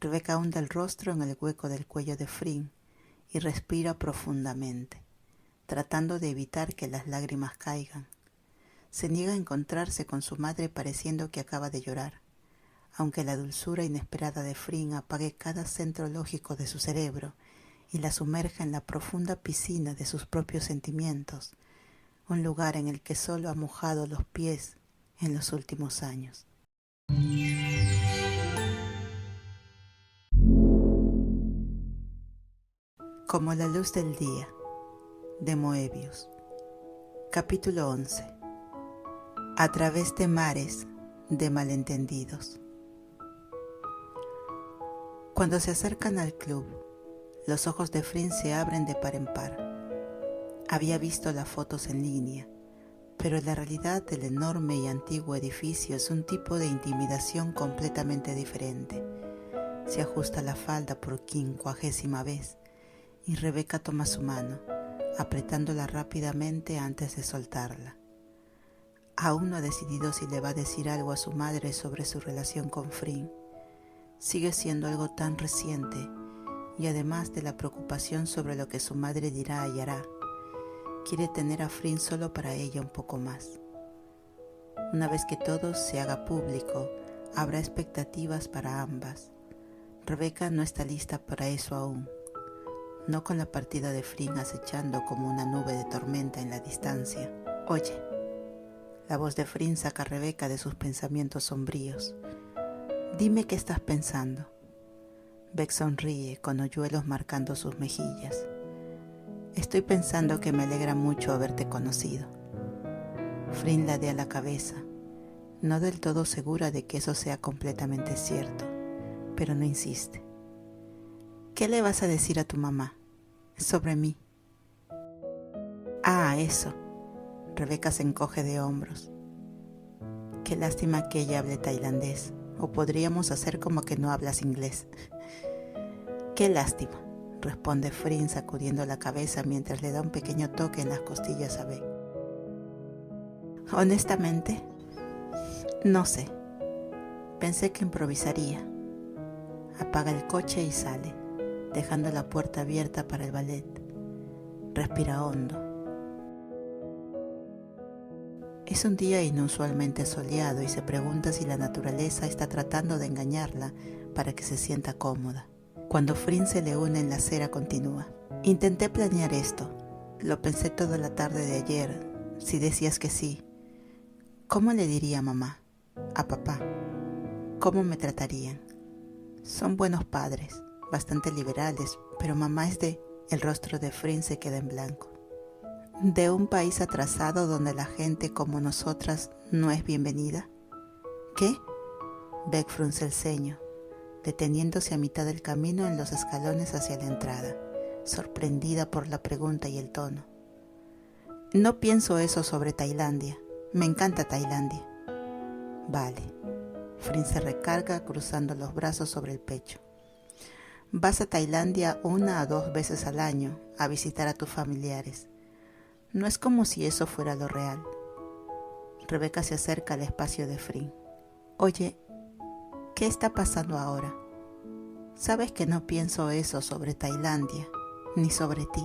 Rebeca hunde el rostro en el hueco del cuello de Frin y respira profundamente, tratando de evitar que las lágrimas caigan. Se niega a encontrarse con su madre pareciendo que acaba de llorar, aunque la dulzura inesperada de Frin apague cada centro lógico de su cerebro y la sumerja en la profunda piscina de sus propios sentimientos, un lugar en el que solo ha mojado los pies en los últimos años. Como la luz del día, de Moebius. Capítulo 11. A través de mares de malentendidos. Cuando se acercan al club, los ojos de Frin se abren de par en par. Había visto las fotos en línea, pero la realidad del enorme y antiguo edificio es un tipo de intimidación completamente diferente. Se ajusta la falda por 50ª vez y Rebeca toma su mano, apretándola rápidamente antes de soltarla. Aún no ha decidido si le va a decir algo a su madre sobre su relación con Frin. Sigue siendo algo tan reciente y además de la preocupación sobre lo que su madre dirá y hará, quiere tener a Frin solo para ella un poco más. Una vez que todo se haga público, habrá expectativas para ambas. Rebeca no está lista para eso aún, no con la partida de Frin acechando como una nube de tormenta en la distancia. Oye, la voz de Frin saca a Rebeca de sus pensamientos sombríos. Dime qué estás pensando. Beck sonríe con hoyuelos marcando sus mejillas. Estoy pensando que me alegra mucho haberte conocido. Frin ladea la cabeza, no del todo segura de que eso sea completamente cierto, pero no insiste. ¿Qué le vas a decir a tu mamá? Sobre mí. Ah, eso. Rebeca se encoge de hombros. Qué lástima que ella hable tailandés, o podríamos hacer como que no hablas inglés. Qué lástima, responde Frin sacudiendo la cabeza mientras le da un pequeño toque en las costillas a Beck. Honestamente, no sé. Pensé que improvisaría. Apaga el coche y sale, dejando la puerta abierta para el ballet. Respira hondo. Es un día inusualmente soleado y se pregunta si la naturaleza está tratando de engañarla para que se sienta cómoda. Cuando Frin se le une en la acera continúa. Intenté planear esto. Lo pensé toda la tarde de ayer. Si decías que sí, ¿cómo le diría a mamá? A papá. ¿Cómo me tratarían? Son buenos padres, bastante liberales, pero mamá es de... El rostro de Frin se queda en blanco. ¿De un país atrasado donde la gente como nosotras no es bienvenida? ¿Qué? Beck frunce el ceño, deteniéndose a mitad del camino en los escalones hacia la entrada, sorprendida por la pregunta y el tono. No pienso eso sobre Tailandia. Me encanta Tailandia. Vale. Frin se recarga cruzando los brazos sobre el pecho. Vas a Tailandia 1 a 2 veces al año a visitar a tus familiares. No es como si eso fuera lo real. Rebeca se acerca al espacio de Frin. Oye, ¿qué está pasando ahora? Sabes que no pienso eso sobre Tailandia, ni sobre ti.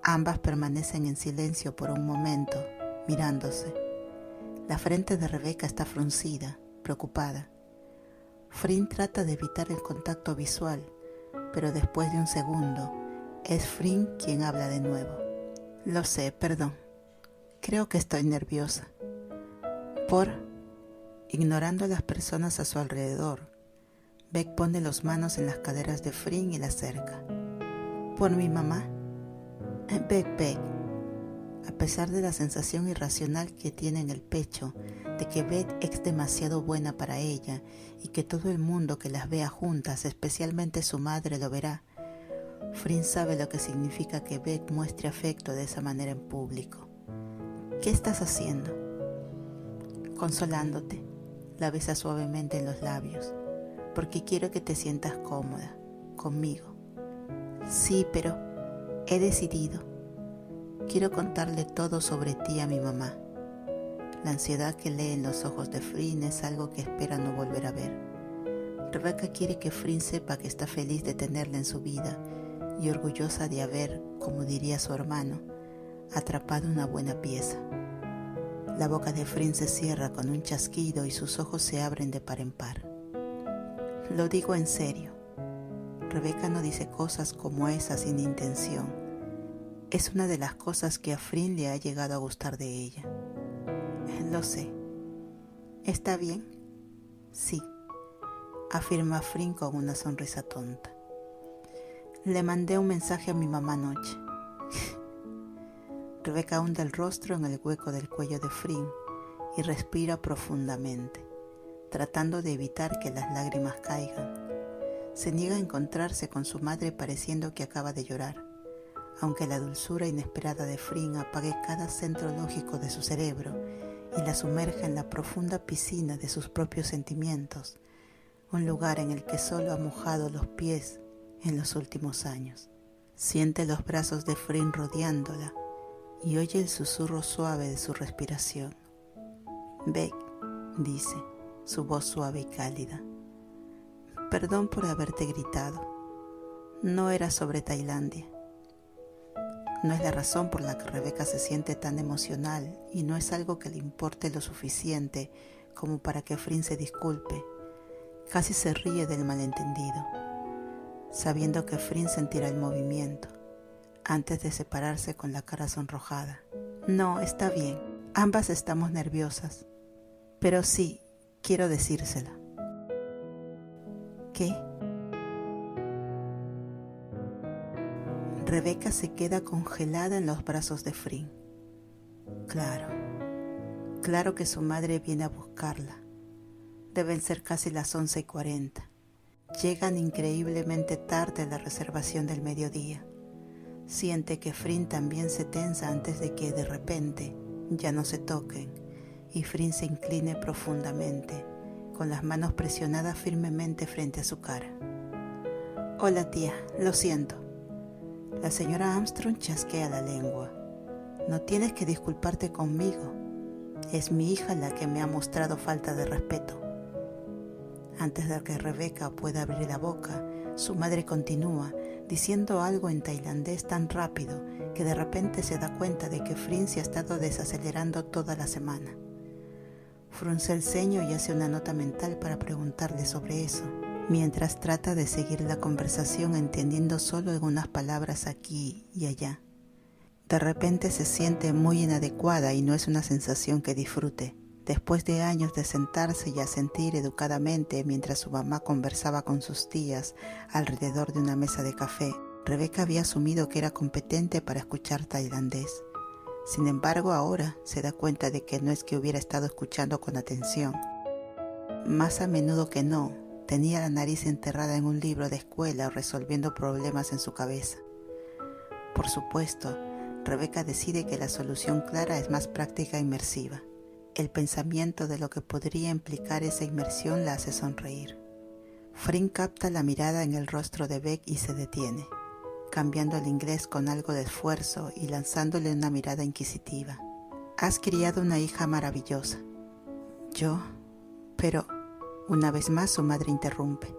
Ambas permanecen en silencio por un momento, mirándose. La frente de Rebeca está fruncida, preocupada. Frin trata de evitar el contacto visual, pero después de un segundo, es Frin quien habla de nuevo. Lo sé, perdón. Creo que estoy nerviosa. Ignorando a las personas a su alrededor, Beck pone las manos en las caderas de Frin y la acerca. ¿Por mi mamá? Beck. A pesar de la sensación irracional que tiene en el pecho de que Beck es demasiado buena para ella y que todo el mundo que las vea juntas, especialmente su madre, lo verá, Frin sabe lo que significa que Beck muestre afecto de esa manera en público. ¿Qué estás haciendo? Consolándote. La besa suavemente en los labios, porque quiero que te sientas cómoda, conmigo. Sí, pero he decidido. Quiero contarle todo sobre ti a mi mamá. La ansiedad que lee en los ojos de Frin es algo que espera no volver a ver. Rebeca quiere que Frin sepa que está feliz de tenerla en su vida y orgullosa de haber, como diría su hermano, atrapado una buena pieza. La boca de Frin se cierra con un chasquido y sus ojos se abren de par en par. Lo digo en serio. Rebeca no dice cosas como esas sin intención. Es una de las cosas que a Frin le ha llegado a gustar de ella. Lo sé. ¿Está bien? Sí, afirma Frin con una sonrisa tonta. Le mandé un mensaje a mi mamá anoche. Rebeca hunde el rostro en el hueco del cuello de Frin y respira profundamente, tratando de evitar que las lágrimas caigan. Se niega a encontrarse con su madre pareciendo que acaba de llorar, aunque la dulzura inesperada de Frin apague cada centro lógico de su cerebro y la sumerja en la profunda piscina de sus propios sentimientos, un lugar en el que solo ha mojado los pies en los últimos años. Siente los brazos de Frin rodeándola y oye el susurro suave de su respiración. Beck, dice, su voz suave y cálida. Perdón por haberte gritado. No era sobre Tailandia. No es la razón por la que Rebeca se siente tan emocional y no es algo que le importe lo suficiente como para que Frin se disculpe. Casi se ríe del malentendido, sabiendo que Frin sentirá el movimiento, antes de separarse con la cara sonrojada. No, está bien, ambas estamos nerviosas, pero sí, quiero decírsela. ¿Qué? Rebeca se queda congelada en los brazos de Frin. Claro que su madre viene a buscarla. Deben ser casi las 11:40. Llegan increíblemente tarde a la reservación del mediodía. Siente que Frin también se tensa antes de que de repente ya no se toquen y Frin se incline profundamente, con las manos presionadas firmemente frente a su cara. Hola tía, lo siento. La señora Armstrong chasquea la lengua. No tienes que disculparte conmigo. Es mi hija la que me ha mostrado falta de respeto. Antes de que Rebeca pueda abrir la boca, su madre continúa, diciendo algo en tailandés tan rápido que de repente se da cuenta de que Frin se ha estado desacelerando toda la semana. Frunce el ceño y hace una nota mental para preguntarle sobre eso, mientras trata de seguir la conversación entendiendo solo algunas palabras aquí y allá. De repente se siente muy inadecuada y no es una sensación que disfrute. Después de años de sentarse y asentir educadamente mientras su mamá conversaba con sus tías alrededor de una mesa de café, Rebeca había asumido que era competente para escuchar tailandés. Sin embargo, ahora se da cuenta de que no es que hubiera estado escuchando con atención. Más a menudo que no, tenía la nariz enterrada en un libro de escuela o resolviendo problemas en su cabeza. Por supuesto, Rebeca decide que la solución clara es más práctica e inmersiva. El pensamiento de lo que podría implicar esa inmersión la hace sonreír. Frin capta la mirada en el rostro de Beck y se detiene, cambiando el inglés con algo de esfuerzo y lanzándole una mirada inquisitiva. Has criado una hija maravillosa. Yo, pero, una vez más su madre interrumpe.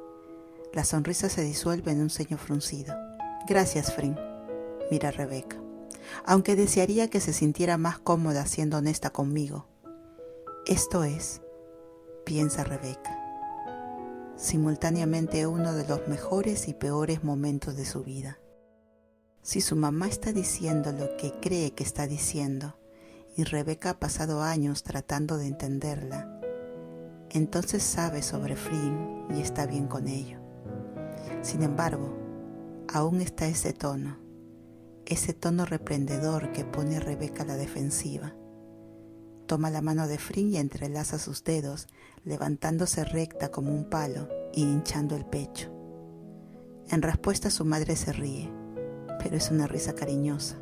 La sonrisa se disuelve en un ceño fruncido. Gracias, Frin, mira a Rebeca. Aunque desearía que se sintiera más cómoda siendo honesta conmigo. Esto es, piensa Rebeca, simultáneamente uno de los mejores y peores momentos de su vida. Si su mamá está diciendo lo que cree que está diciendo, y Rebeca ha pasado años tratando de entenderla, entonces sabe sobre Frin y está bien con ello. Sin embargo, aún está ese tono reprendedor que pone a Rebeca a la defensiva. Toma la mano de Frin y entrelaza sus dedos, levantándose recta como un palo y hinchando el pecho. En respuesta su madre se ríe, pero es una risa cariñosa.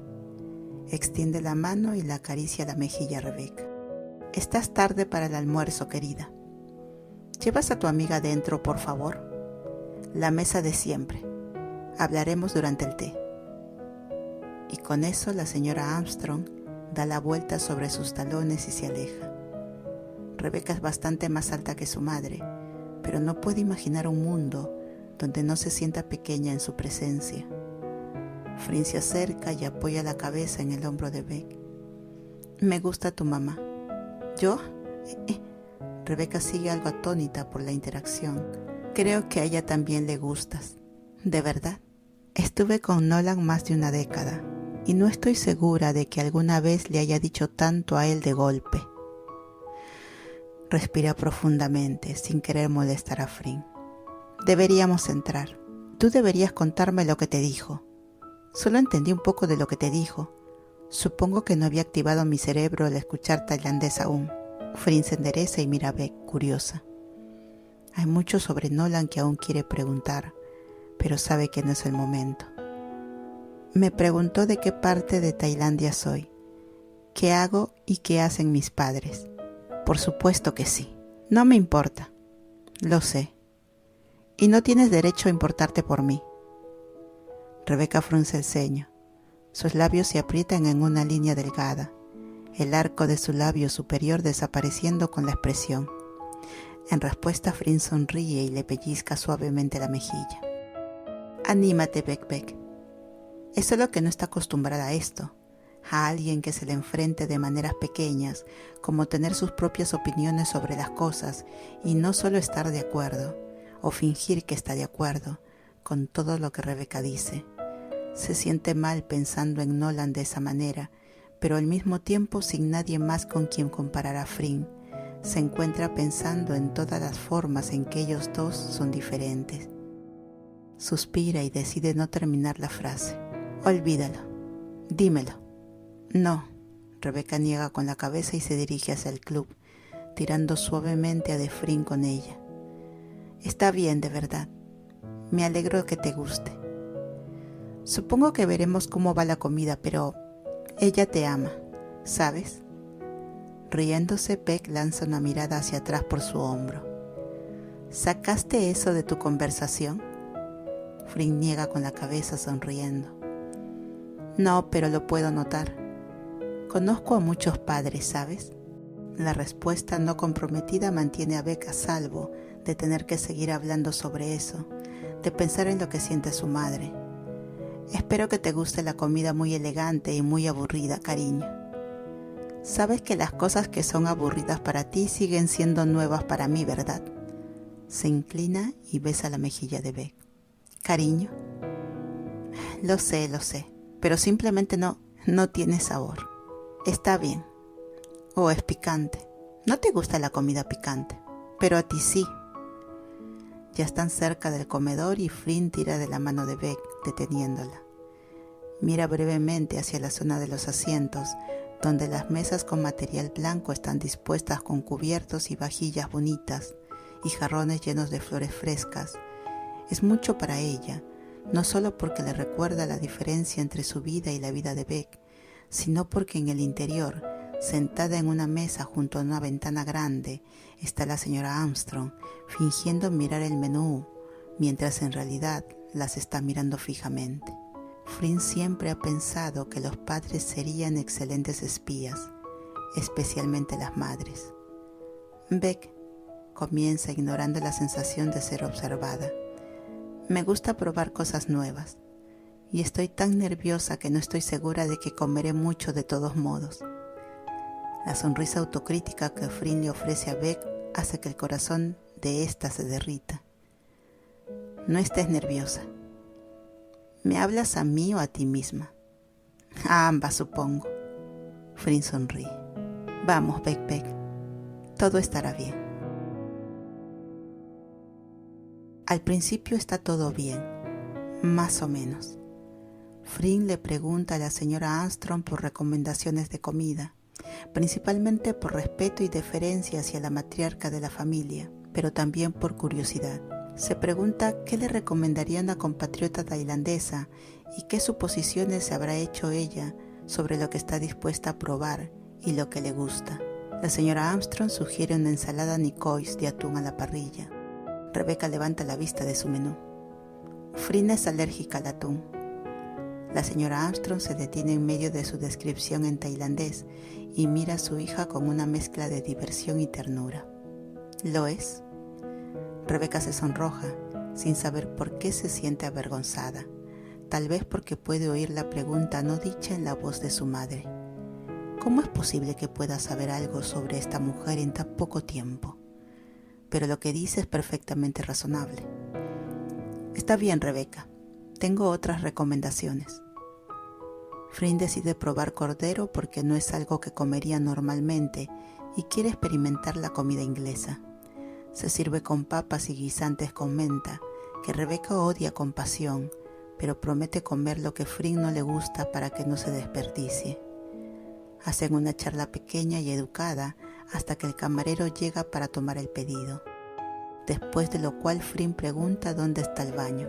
Extiende la mano y la acaricia la mejilla a Rebeca. Estás tarde para el almuerzo, querida. ¿Llevas a tu amiga adentro, por favor? La mesa de siempre. Hablaremos durante el té. Y con eso la señora Armstrong da la vuelta sobre sus talones y se aleja. Rebeca es bastante más alta que su madre, pero no puede imaginar un mundo donde no se sienta pequeña en su presencia. Frin se acerca y apoya la cabeza en el hombro de Beck. Me gusta tu mamá. ¿Yo? Rebeca sigue algo atónita por la interacción. Creo que a ella también le gustas. ¿De verdad? Estuve con Nolan más de una década y no estoy segura de que alguna vez le haya dicho tanto a él de golpe. Respira profundamente sin querer molestar a Frin. Deberíamos entrar. Tú deberías contarme lo que te dijo. Solo entendí un poco de lo que te dijo. Supongo que no había activado mi cerebro al escuchar tailandés aún. Frin se endereza y mira a Beck, curiosa. Hay mucho sobre Nolan que aún quiere preguntar, pero sabe que no es el momento. Me preguntó de qué parte de Tailandia soy, qué hago y qué hacen mis padres. Por supuesto que sí. No me importa. Lo sé. Y no tienes derecho a importarte por mí. Rebeca frunce el ceño. Sus labios se aprietan en una línea delgada, el arco de su labio superior desapareciendo con la expresión. En respuesta, Frin sonríe y le pellizca suavemente la mejilla. Anímate, Beck. Es solo que no está acostumbrada a esto, a alguien que se le enfrente de maneras pequeñas, como tener sus propias opiniones sobre las cosas y no solo estar de acuerdo, o fingir que está de acuerdo con todo lo que Rebeca dice. Se siente mal pensando en Nolan de esa manera, pero al mismo tiempo sin nadie más con quien comparar a Frin. Se encuentra pensando en todas las formas en que ellos dos son diferentes. Suspira y decide no terminar la frase. Olvídalo. Dímelo. No. Rebeca niega con la cabeza y se dirige hacia el club, tirando suavemente a de Frin con ella. Está bien, de verdad. Me alegro que te guste. Supongo que veremos cómo va la comida, pero ella te ama, ¿sabes? Riéndose, Beck lanza una mirada hacia atrás por su hombro. ¿Sacaste eso de tu conversación? Frin niega con la cabeza sonriendo. No, pero lo puedo notar. Conozco a muchos padres, ¿sabes? La respuesta no comprometida mantiene a Beck a salvo de tener que seguir hablando sobre eso, de pensar en lo que siente su madre. Espero que te guste la comida muy elegante y muy aburrida, cariño. Sabes que las cosas que son aburridas para ti siguen siendo nuevas para mí, ¿verdad? Se inclina y besa la mejilla de Beck. Cariño. Lo sé, pero simplemente no tiene sabor. Está bien. O es picante. No te gusta la comida picante, pero a ti sí. Ya están cerca del comedor y Frin tira de la mano de Beck, deteniéndola. Mira brevemente hacia la zona de los asientos, donde las mesas con material blanco están dispuestas con cubiertos y vajillas bonitas y jarrones llenos de flores frescas. Es mucho para ella, no solo porque le recuerda la diferencia entre su vida y la vida de Beck, sino porque en el interior, sentada en una mesa junto a una ventana grande, está la señora Armstrong, fingiendo mirar el menú, mientras en realidad las está mirando fijamente. Frin siempre ha pensado que los padres serían excelentes espías, especialmente las madres. Beck comienza ignorando la sensación de ser observada. Me gusta probar cosas nuevas, y estoy tan nerviosa que no estoy segura de que comeré mucho de todos modos. La sonrisa autocrítica que Frin le ofrece a Beck hace que el corazón de ésta se derrita. No estés nerviosa. ¿Me hablas a mí o a ti misma? A ambas, supongo. Frin sonríe. Vamos, Beck. Todo estará bien. Al principio está todo bien, más o menos. Frin le pregunta a la señora Armstrong por recomendaciones de comida, principalmente por respeto y deferencia hacia la matriarca de la familia, pero también por curiosidad. Se pregunta qué le recomendaría una compatriota tailandesa y qué suposiciones se habrá hecho ella sobre lo que está dispuesta a probar y lo que le gusta. La señora Armstrong sugiere una ensalada Nicoise de atún a la parrilla. Rebeca levanta la vista de su menú. Frin es alérgica al atún. La señora Armstrong se detiene en medio de su descripción en tailandés y mira a su hija con una mezcla de diversión y ternura. ¿Lo es? Rebeca se sonroja, sin saber por qué se siente avergonzada. Tal vez porque puede oír la pregunta no dicha en la voz de su madre. ¿Cómo es posible que pueda saber algo sobre esta mujer en tan poco tiempo? Pero lo que dice es perfectamente razonable. Está bien, Rebeca. Tengo otras recomendaciones. Frin decide probar cordero porque no es algo que comería normalmente y quiere experimentar la comida inglesa. Se sirve con papas y guisantes con menta, que Rebeca odia con pasión, pero promete comer lo que Frin no le gusta para que no se desperdicie. Hacen una charla pequeña y educada hasta que el camarero llega para tomar el pedido, después de lo cual Frin pregunta dónde está el baño.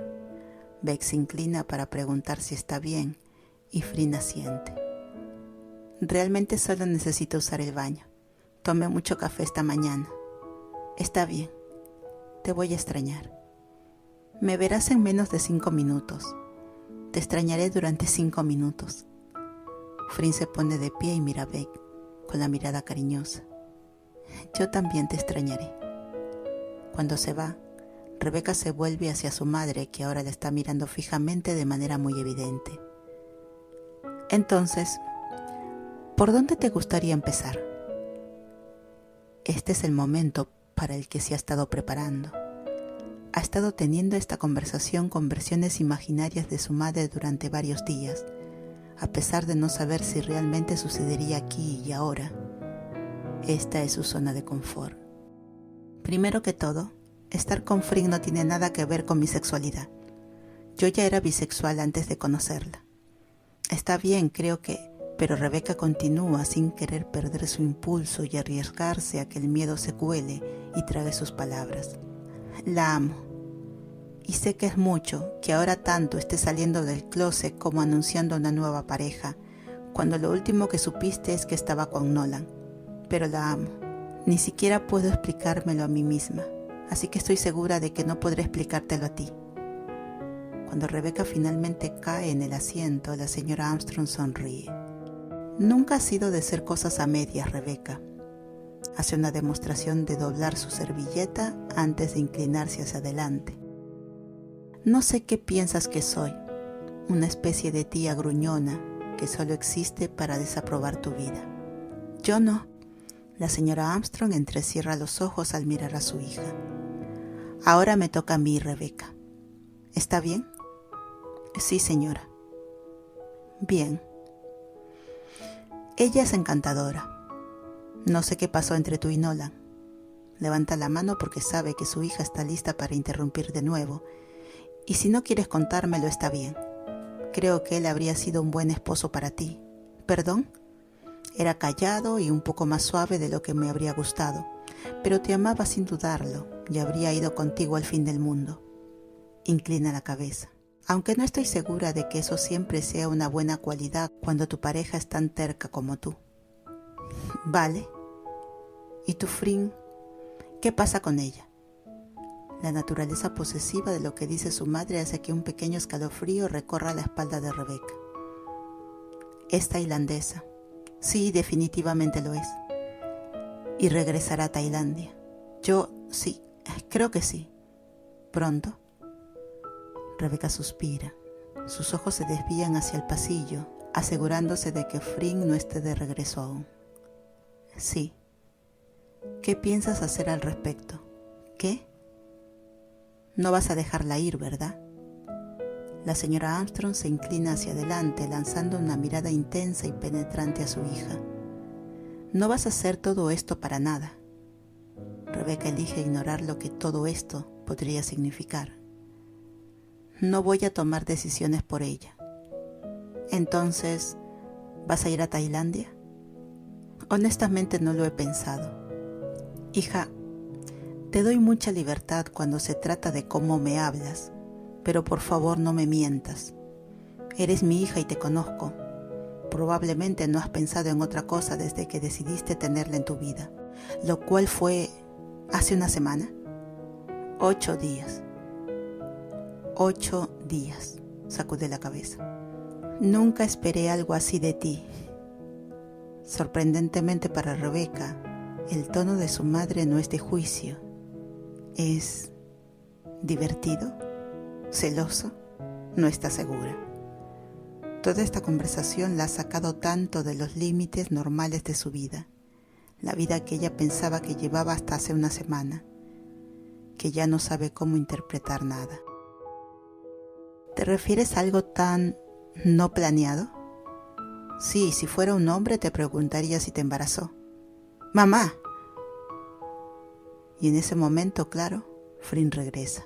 Beck se inclina para preguntar si está bien y Frin asiente. Realmente solo necesito usar el baño. Tomé mucho café esta mañana. Está bien, te voy a extrañar. Me verás en menos de 5 minutos. Te extrañaré durante 5 minutos. Frin se pone de pie y mira a Beck con la mirada cariñosa. Yo también te extrañaré. Cuando se va, Rebeca se vuelve hacia su madre, que ahora la está mirando fijamente de manera muy evidente. Entonces, ¿por dónde te gustaría empezar? Este es el momento para el que se ha estado preparando. Ha estado teniendo esta conversación con versiones imaginarias de su madre durante varios días, a pesar de no saber si realmente sucedería aquí y ahora. Esta es su zona de confort. Primero que todo, estar con Frin no tiene nada que ver con mi sexualidad. Yo ya era bisexual antes de conocerla. Está bien, creo que... Pero Rebeca continúa sin querer perder su impulso y arriesgarse a que el miedo se cuele y trague sus palabras. La amo. Y sé que es mucho que ahora tanto esté saliendo del closet como anunciando una nueva pareja, cuando lo último que supiste es que estaba con Nolan. Pero la amo. Ni siquiera puedo explicármelo a mí misma, así que estoy segura de que no podré explicártelo a ti. Cuando Rebeca finalmente cae en el asiento, la señora Armstrong sonríe. Nunca ha sido de hacer cosas a medias, Rebeca. Hace una demostración de doblar su servilleta antes de inclinarse hacia adelante. No sé qué piensas que soy, una especie de tía gruñona que solo existe para desaprobar tu vida. Yo no. La señora Armstrong entrecierra los ojos al mirar a su hija. Ahora me toca a mí, Rebeca. ¿Está bien? Sí, señora. Bien. Ella es encantadora. No sé qué pasó entre tú y Nolan. Levanta la mano porque sabe que su hija está lista para interrumpir de nuevo. Y si no quieres contármelo, está bien. Creo que él habría sido un buen esposo para ti. ¿Perdón? Era callado y un poco más suave de lo que me habría gustado, pero te amaba sin dudarlo y habría ido contigo al fin del mundo. Inclina la cabeza. Aunque no estoy segura de que eso siempre sea una buena cualidad cuando tu pareja es tan terca como tú. Vale. ¿Y tu Frin? ¿Qué pasa con ella? La naturaleza posesiva de lo que dice su madre hace que un pequeño escalofrío recorra la espalda de Rebeca. Es tailandesa. Sí, definitivamente lo es. Y regresará a Tailandia. Yo, sí, creo que sí. ¿Pronto? Rebeca suspira. Sus ojos se desvían hacia el pasillo, asegurándose de que Frin no esté de regreso aún. Sí. ¿Qué piensas hacer al respecto? ¿Qué? No vas a dejarla ir, ¿verdad? La señora Armstrong se inclina hacia adelante, lanzando una mirada intensa y penetrante a su hija. No vas a hacer todo esto para nada. Rebeca elige ignorar lo que todo esto podría significar. No voy a tomar decisiones por ella. Entonces, ¿vas a ir a Tailandia? Honestamente no lo he pensado. Hija, te doy mucha libertad cuando se trata de cómo me hablas, pero por favor no me mientas. Eres mi hija y te conozco. Probablemente no has pensado en otra cosa desde que decidiste tenerla en tu vida, lo cual fue hace una semana. 8 días. 8 días, sacude la cabeza. Nunca esperé algo así de ti. Sorprendentemente para Rebeca, el tono de su madre no es de juicio, es ¿Divertido? ¿Celoso? No está segura. Toda esta conversación la ha sacado tanto de los límites normales de su vida, la vida que ella pensaba que llevaba hasta hace una semana, que ya no sabe cómo interpretar nada. ¿Te refieres a algo tan no planeado? Sí, si fuera un hombre te preguntaría si te embarazó. ¡Mamá! Y en ese momento, claro, Frin regresa.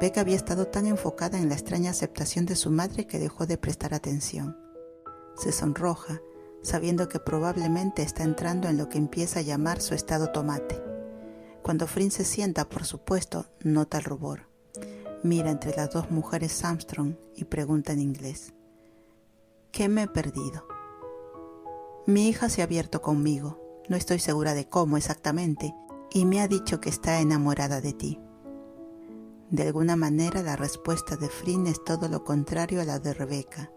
Beck había estado tan enfocada en la extraña aceptación de su madre que dejó de prestar atención. Se sonroja, sabiendo que probablemente está entrando en lo que empieza a llamar su estado tomate. Cuando Frin se sienta, por supuesto, nota el rubor. Mira entre las dos mujeres Armstrong y pregunta en inglés. ¿Qué me he perdido? Mi hija se ha abierto conmigo, no estoy segura de cómo exactamente, y me ha dicho que está enamorada de ti. De alguna manera la respuesta de Frin es todo lo contrario a la de Rebecca.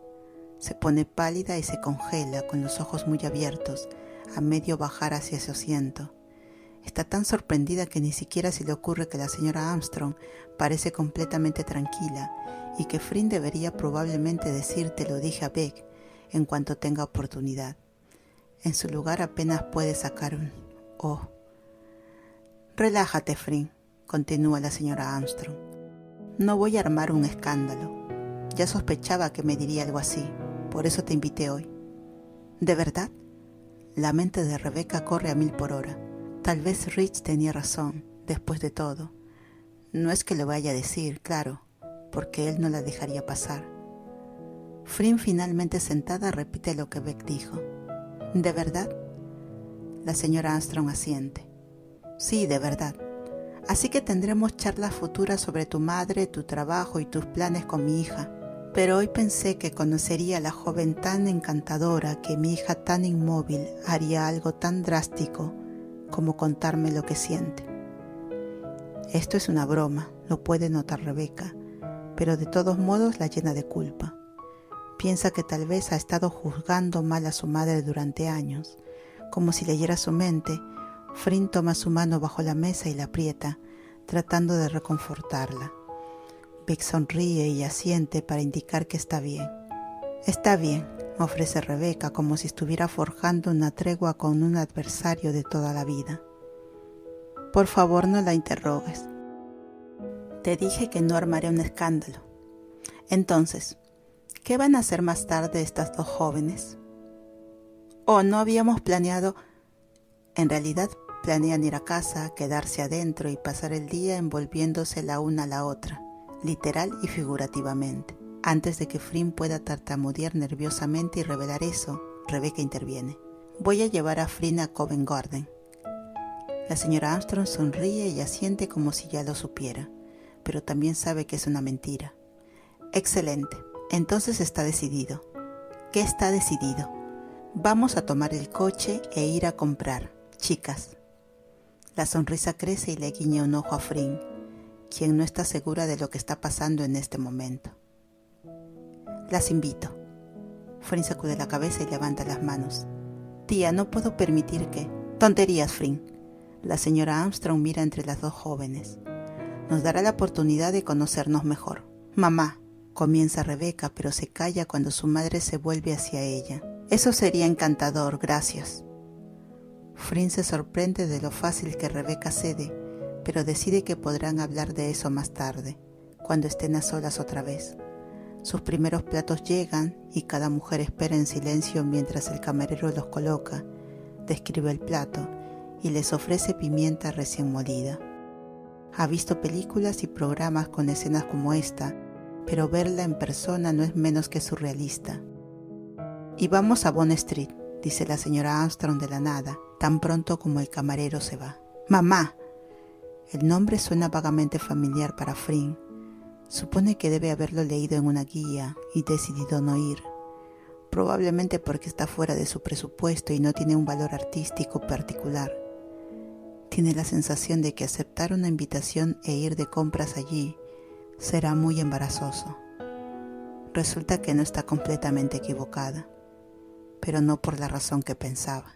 Se pone pálida y se congela, con los ojos muy abiertos, a medio bajar hacia su asiento. Está tan sorprendida que ni siquiera se le ocurre que la señora Armstrong parece completamente tranquila y que Frin debería probablemente decir te lo dije a Beck en cuanto tenga oportunidad. En su lugar apenas puede sacar un «oh». «Relájate, Frin», continúa la señora Armstrong. «No voy a armar un escándalo. Ya sospechaba que me diría algo así, por eso te invité hoy». «¿De verdad?» La mente de Rebecca corre a 1000 por hora. Tal vez Rich tenía razón, después de todo. No es que lo vaya a decir, claro, porque él no la dejaría pasar. Frin, finalmente sentada, repite lo que Beck dijo. ¿De verdad? La señora Armstrong asiente. Sí, de verdad. Así que tendremos charlas futuras sobre tu madre, tu trabajo y tus planes con mi hija. Pero hoy pensé que conocería a la joven tan encantadora que mi hija tan inmóvil haría algo tan drástico como contarme lo que siente. Esto es una broma, lo puede notar Rebecca, pero de todos modos la llena de culpa. Piensa que tal vez ha estado juzgando mal a su madre durante años. Como si leyera su mente, Frin toma su mano bajo la mesa y la aprieta, tratando de reconfortarla. Beck sonríe y asiente para indicar que está bien. Está bien, ofrece Rebecca como si estuviera forjando una tregua con un adversario de toda la vida. Por favor, no la interrogues. Te dije que no armaré un escándalo. Entonces, ¿qué van a hacer más tarde estas dos jóvenes? Oh, no habíamos planeado. En realidad, planean ir a casa, quedarse adentro y pasar el día envolviéndose la una a la otra, literal y figurativamente. Antes de que Frin pueda tartamudear nerviosamente y revelar eso, Rebecca interviene. Voy a llevar a Frin a Covent Garden. La señora Armstrong sonríe y asiente como si ya lo supiera, pero también sabe que es una mentira. Excelente, entonces está decidido. ¿Qué está decidido? Vamos a tomar el coche e ir a comprar, chicas. La sonrisa crece y le guiña un ojo a Frin, quien no está segura de lo que está pasando en este momento. Las invito. Frin sacude la cabeza y levanta las manos. Tía, no puedo permitir que... Tonterías, Frin. La señora Armstrong mira entre las dos jóvenes. Nos dará la oportunidad de conocernos mejor. Mamá, comienza Rebecca, pero se calla cuando su madre se vuelve hacia ella. Eso sería encantador, gracias. Frin se sorprende de lo fácil que Rebecca cede, pero decide que podrán hablar de eso más tarde, cuando estén a solas otra vez. Sus primeros platos llegan y cada mujer espera en silencio mientras el camarero los coloca, describe el plato y les ofrece pimienta recién molida. Ha visto películas y programas con escenas como esta, pero verla en persona no es menos que surrealista. Y vamos a Bond Street, dice la señora Armstrong de la nada, tan pronto como el camarero se va. ¡Mamá! El nombre suena vagamente familiar para Frin. Supone que debe haberlo leído en una guía y decidido no ir, probablemente porque está fuera de su presupuesto y no tiene un valor artístico particular. Tiene la sensación de que aceptar una invitación e ir de compras allí será muy embarazoso. Resulta que no está completamente equivocada, pero no por la razón que pensaba.